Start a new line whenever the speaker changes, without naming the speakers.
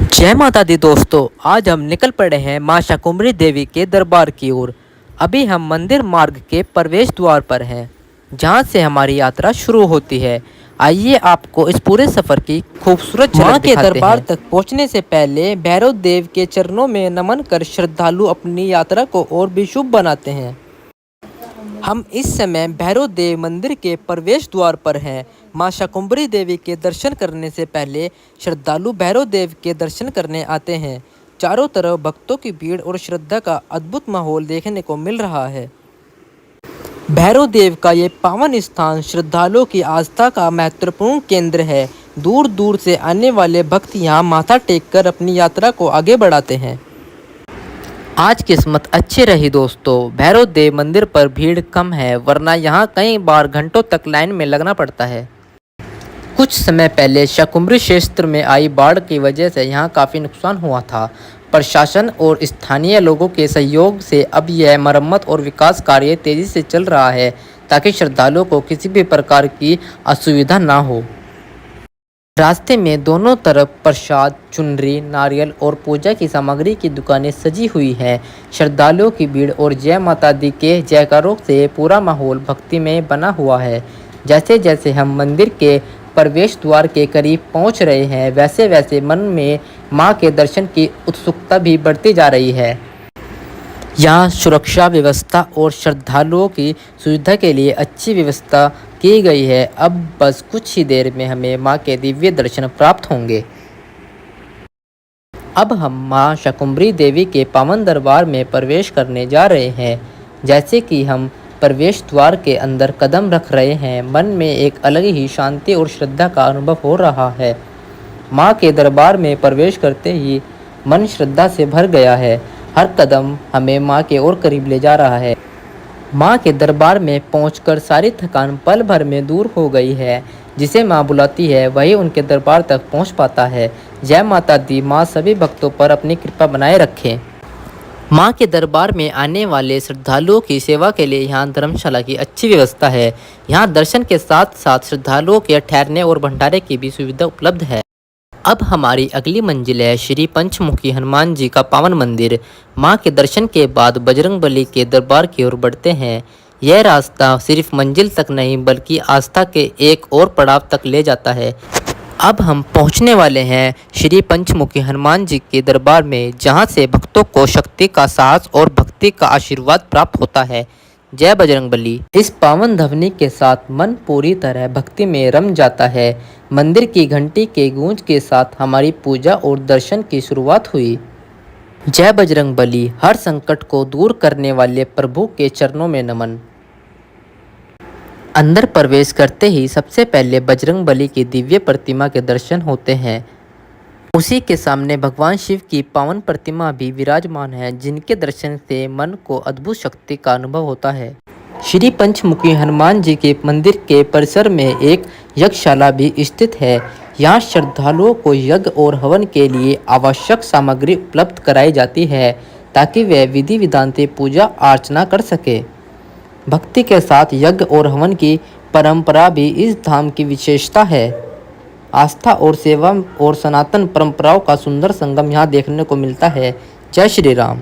जय माता दी दोस्तों, आज हम निकल पड़े हैं मां शाकुंभरी देवी के दरबार की ओर। अभी हम मंदिर मार्ग के प्रवेश द्वार पर हैं, जहां से हमारी यात्रा शुरू होती है। आइए आपको इस पूरे सफर की खूबसूरत झलक दिखाते हैं। दरबार तक पहुंचने से पहले भैरव देव के चरणों में नमन कर श्रद्धालु अपनी यात्रा को और भी शुभ बनाते हैं। हम इस समय भैरव देव मंदिर के प्रवेश द्वार पर हैं। मां शाकुंभरी देवी के दर्शन करने से पहले श्रद्धालु भैरव देव के दर्शन करने आते हैं। चारों तरफ भक्तों की भीड़ और श्रद्धा का अद्भुत माहौल देखने को मिल रहा है। भैरव देव का ये पावन स्थान श्रद्धालुओं की आस्था का महत्वपूर्ण केंद्र है। दूर दूर से आने वाले भक्त यहाँ माथा टेककर अपनी यात्रा को आगे बढ़ाते हैं। आज किस्मत अच्छी रही दोस्तों, भैरव देव मंदिर पर भीड़ कम है, वरना यहाँ कई बार घंटों तक लाइन में लगना पड़ता है। कुछ समय पहले शाकुंभरी क्षेत्र में आई बाढ़ की वजह से यहाँ काफ़ी नुकसान हुआ था। प्रशासन और स्थानीय लोगों के सहयोग से अब यह मरम्मत और विकास कार्य तेज़ी से चल रहा है, ताकि श्रद्धालुओं को किसी भी प्रकार की असुविधा ना हो। रास्ते में दोनों तरफ प्रसाद, चुनरी, नारियल और पूजा की सामग्री की दुकानें सजी हुई हैं। श्रद्धालुओं की भीड़ और जय माता दी के जयकारों से पूरा माहौल भक्तिमय बना हुआ है। जैसे जैसे हम मंदिर के प्रवेश द्वार के करीब पहुंच रहे हैं, वैसे वैसे मन में मां के दर्शन की उत्सुकता भी बढ़ती जा रही है। यहाँ सुरक्षा व्यवस्था और श्रद्धालुओं की सुविधा के लिए अच्छी व्यवस्था की गई है। अब बस कुछ ही देर में हमें मां के दिव्य दर्शन प्राप्त होंगे। अब हम मां शाकुंभरी देवी के पावन दरबार में प्रवेश करने जा रहे हैं। जैसे कि हम प्रवेश द्वार के अंदर कदम रख रहे हैं, मन में एक अलग ही शांति और श्रद्धा का अनुभव हो रहा है। मां के दरबार में प्रवेश करते ही मन श्रद्धा से भर गया है। हर कदम हमें मां के और करीब ले जा रहा है। मां के दरबार में पहुंचकर सारी थकान पल भर में दूर हो गई है। जिसे मां बुलाती है वही उनके दरबार तक पहुंच पाता है। जय माता दी। मां सभी भक्तों पर अपनी कृपा बनाए रखें। मां के दरबार में आने वाले श्रद्धालुओं की सेवा के लिए यहाँ धर्मशाला की अच्छी व्यवस्था है। यहाँ दर्शन के साथ साथ श्रद्धालुओं के ठहरने और भंडारे की भी सुविधा उपलब्ध है। अब हमारी अगली मंजिल है श्री पंचमुखी हनुमान जी का पावन मंदिर। मां के दर्शन के बाद बजरंगबली के दरबार की ओर बढ़ते हैं। यह रास्ता सिर्फ मंजिल तक नहीं बल्कि आस्था के एक और पड़ाव तक ले जाता है। अब हम पहुंचने वाले हैं श्री पंचमुखी हनुमान जी के दरबार में, जहां से भक्तों को शक्ति का साहस और भक्ति का आशीर्वाद प्राप्त होता है। जय बजरंगबली। इस पावन ध्वनि के साथ मन पूरी तरह भक्ति में रम जाता है। मंदिर की घंटी के गूंज के साथ हमारी पूजा और दर्शन की शुरुआत हुई। जय बजरंगबली। हर संकट को दूर करने वाले प्रभु के चरणों में नमन। अंदर प्रवेश करते ही सबसे पहले बजरंगबली की दिव्य प्रतिमा के दर्शन होते हैं। उसी के सामने भगवान शिव की पावन प्रतिमा भी विराजमान है, जिनके दर्शन से मन को अद्भुत शक्ति का अनुभव होता है। श्री पंचमुखी हनुमान जी के मंदिर के परिसर में एक यज्ञशाला भी स्थित है। यहाँ श्रद्धालुओं को यज्ञ और हवन के लिए आवश्यक सामग्री उपलब्ध कराई जाती है, ताकि वे विधि विधान से पूजा अर्चना कर सके। भक्ति के साथ यज्ञ और हवन की परंपरा भी इस धाम की विशेषता है। आस्था और सेवा और सनातन परंपराओं का सुंदर संगम यहाँ देखने को मिलता है। जय श्री राम।